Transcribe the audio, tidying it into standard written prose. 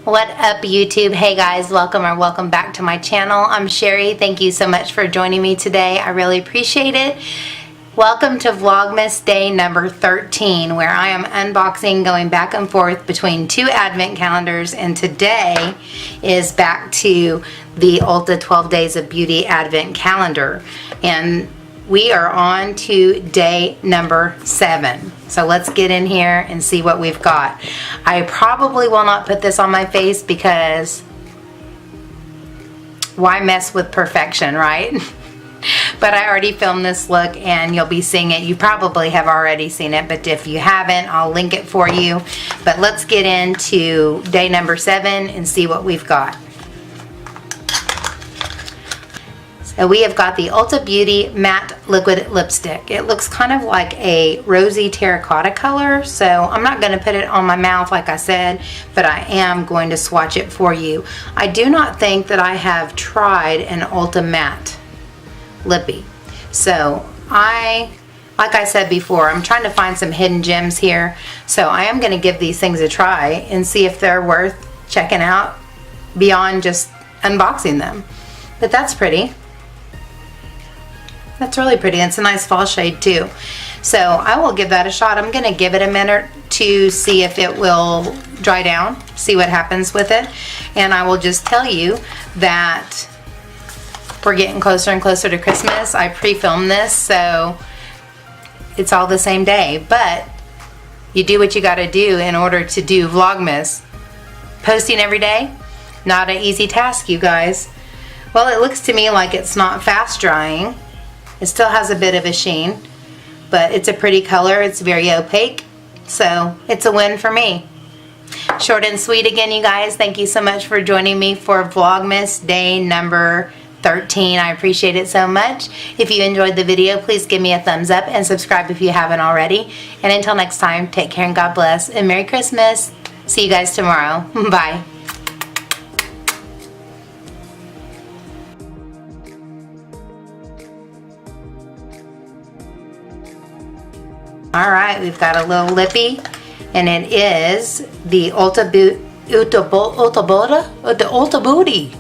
What up, YouTube? Hey guys, welcome back to my channel. I'm Sherry. Thank you so much for joining me today. I really appreciate it. Welcome to Vlogmas day number 13, where I am unboxing, going back and forth between two advent calendars, and today is back to the Ulta 12 Days of Beauty advent calendar. And we are on to day number 7. So let's get in here and see what we've got. I probably will not put this on my face because why mess with perfection, right? But I already filmed this look and you'll be seeing it. You probably have already seen it, but if you haven't, I'll link it for you. But let's get into day number 7 and see what we've got. So we have got the Ulta Beauty Matte Liquid Lipstick. It looks kind of like a rosy terracotta color, so I'm not going to put it on my mouth like I said, but I am going to swatch it for you. I do not think that I have tried an Ulta Matte Lippy. So like I said before, I'm trying to find some hidden gems here. So I am going to give these things a try and see if they're worth checking out beyond just unboxing them. But that's pretty. That's really pretty. It's a nice fall shade too. So I will give that a shot. I'm going to give it a minute to see if it will dry down, see what happens with it. And I will just tell you that we're getting closer and closer to Christmas. I pre-filmed this, so it's all the same day. But you do what you got to do in order to do Vlogmas. Posting every day, not an easy task, you guys. Well, it looks to me like it's not fast drying. It still has a bit of a sheen, but it's a pretty color. It's very opaque, so it's a win for me. Short and sweet again, you guys. Thank you so much for joining me for Vlogmas day number 13. I appreciate it so much. If you enjoyed the video, please give me a thumbs up and subscribe if you haven't already. And until next time, take care and God bless and Merry Christmas. See you guys tomorrow. Bye. Alright, we've got a little lippy, and it is the Ulta Booty.